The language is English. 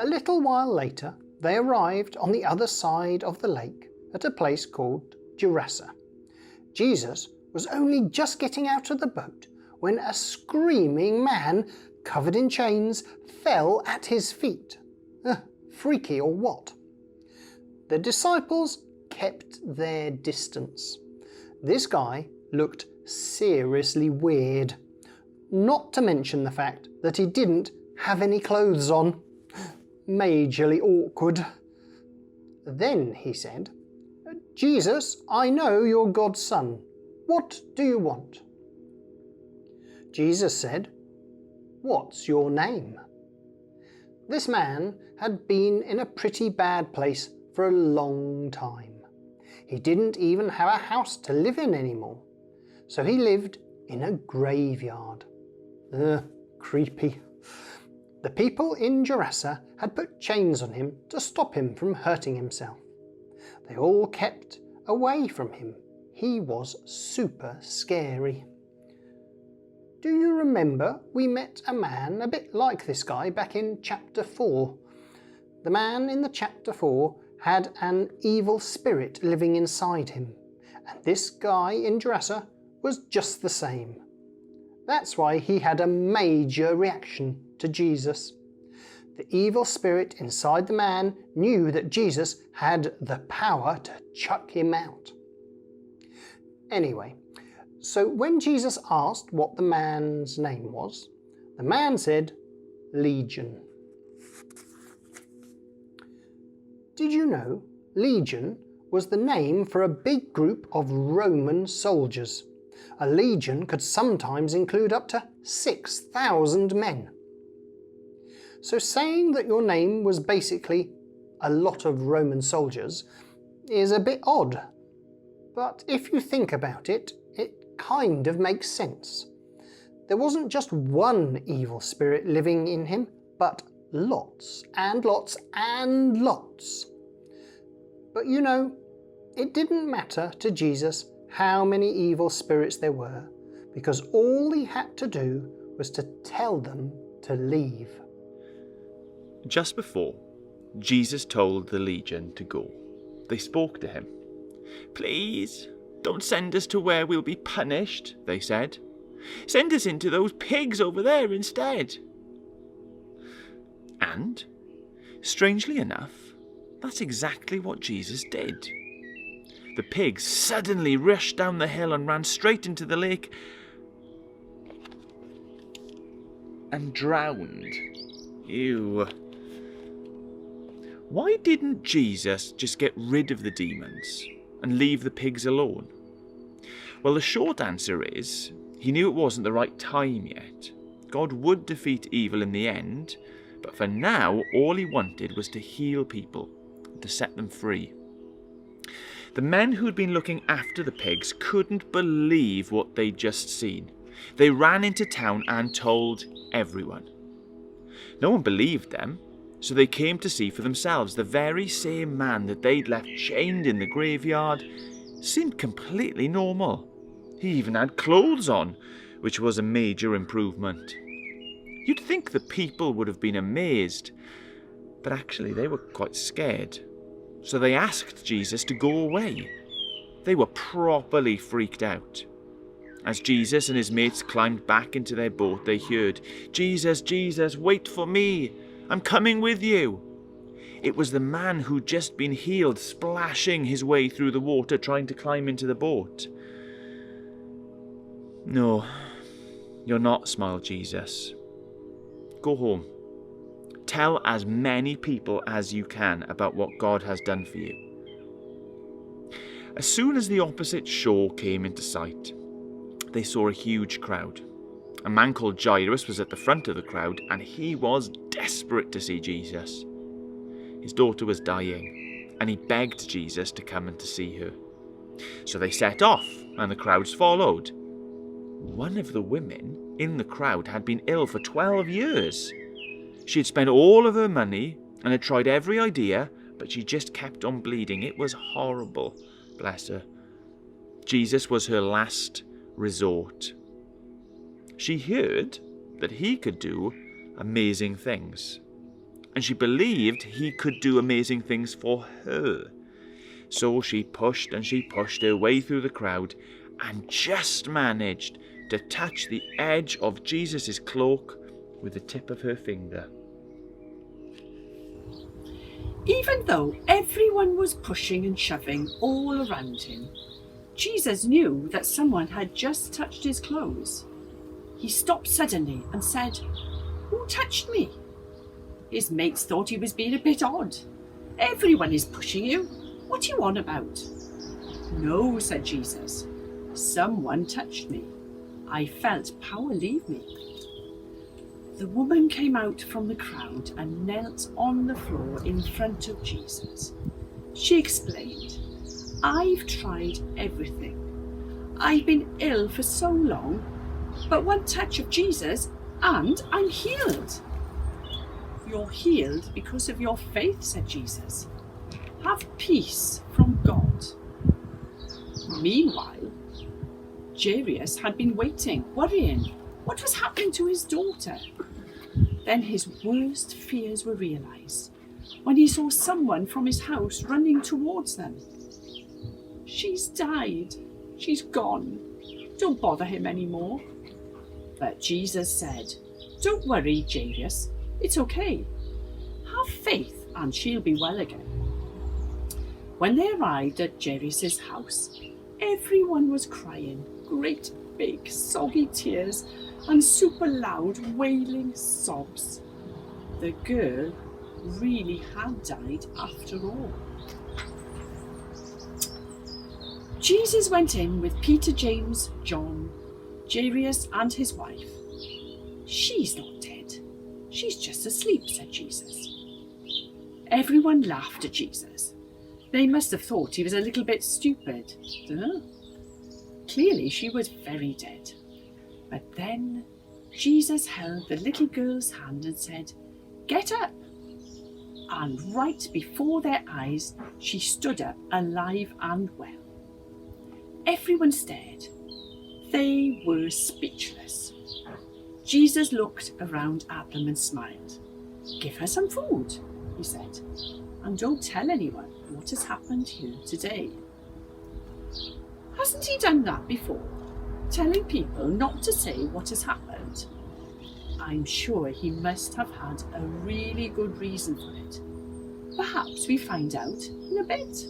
little while later, they arrived on the other side of the lake at a place called Gerasa. Jesus was only just getting out of the boat when a screaming man covered in chains fell at his feet. Freaky or what? The disciples kept their distance. This guy looked seriously weird, not to mention the fact that he didn't have any clothes on. Majorly awkward. Then he said, "Jesus, I know you're God's son. What do you want?" Jesus said, "What's your name?" This man had been in a pretty bad place for a long time. He didn't even have a house to live in anymore, so he lived in a graveyard. Creepy. The people in Gerasa had put chains on him to stop him from hurting himself. They all kept away from him. He was super scary. Do you remember we met a man a bit like this guy back in chapter 4? The man in the chapter 4 had an evil spirit living inside him, and this guy in Gerasa was just the same. That's why he had a major reaction to Jesus. The evil spirit inside the man knew that Jesus had the power to chuck him out. Anyway, so when Jesus asked what the man's name was, the man said, Legion. Did you know Legion was the name for a big group of Roman soldiers? A legion could sometimes include up to 6,000 men. So saying that your name was basically a lot of Roman soldiers is a bit odd. But if you think about it, it kind of makes sense. There wasn't just one evil spirit living in him, but lots and lots and lots. But you know, it didn't matter to Jesus how many evil spirits there were, because all he had to do was to tell them to leave. Just before, Jesus told the legion to go. They spoke to him. "Please, don't send us to where we'll be punished," they said. "Send us into those pigs over there instead." And, strangely enough, that's exactly what Jesus did. The pigs suddenly rushed down the hill and ran straight into the lake and drowned. Ew. Why didn't Jesus just get rid of the demons and leave the pigs alone? Well, the short answer is he knew it wasn't the right time yet. God would defeat evil in the end, but for now, all he wanted was to heal people, to set them free. The men who'd been looking after the pigs couldn't believe what they'd just seen. They ran into town and told everyone. No one believed them, so they came to see for themselves. The very same man that they'd left chained in the graveyard seemed completely normal. He even had clothes on, which was a major improvement. You'd think the people would have been amazed, but actually they were quite scared. So they asked Jesus to go away. They were properly freaked out. As Jesus and his mates climbed back into their boat, they heard, "Jesus, Jesus, wait for me. I'm coming with you." It was the man who'd just been healed, splashing his way through the water, trying to climb into the boat. "No, you're not," smiled Jesus. "Go home. Tell as many people as you can about what God has done for you." As soon as the opposite shore came into sight, they saw a huge crowd. A man called Jairus was at the front of the crowd, and he was desperate to see Jesus. His daughter was dying, and he begged Jesus to come and to see her. So they set off, and the crowds followed. One of the women in the crowd had been ill for 12 years. She had spent all of her money and had tried every idea, but she just kept on bleeding. It was horrible, bless her. Jesus was her last resort. She heard that he could do amazing things, and she believed he could do amazing things for her. So she pushed and she pushed her way through the crowd and just managed to touch the edge of Jesus' cloak with the tip of her finger. Even though everyone was pushing and shoving all around him, Jesus knew that someone had just touched his clothes. He stopped suddenly and said, "Who touched me?" His mates thought he was being a bit odd. "Everyone is pushing you. What are you on about?" "No," said Jesus. "Someone touched me. I felt power leave me." The woman came out from the crowd and knelt on the floor in front of Jesus. She explained, "I've tried everything. I've been ill for so long, but one touch of Jesus and I'm healed." "You're healed because of your faith," said Jesus. "Have peace from God." Meanwhile, Jairus had been waiting, worrying what was happening to his daughter. Then his worst fears were realised when he saw someone from his house running towards them. "She's died. She's gone. Don't bother him anymore." But Jesus said, "Don't worry, Jairus. It's okay. Have faith and she'll be well again." When they arrived at Jairus' house, everyone was crying, great big soggy tears and super loud wailing sobs. The girl really had died after all. Jesus went in with Peter, James, John, Jairus and his wife. "She's not dead. She's just asleep," said Jesus. Everyone laughed at Jesus. They must have thought he was a little bit stupid. Clearly she was very dead. But then Jesus held the little girl's hand and said, "Get up." And right before their eyes, she stood up alive and well. Everyone stared. They were speechless. Jesus looked around at them and smiled. "Give her some food," he said, "and don't tell anyone what has happened here today." Hasn't he done that before? Telling people not to say what has happened? I'm sure he must have had a really good reason for it. Perhaps we find out in a bit.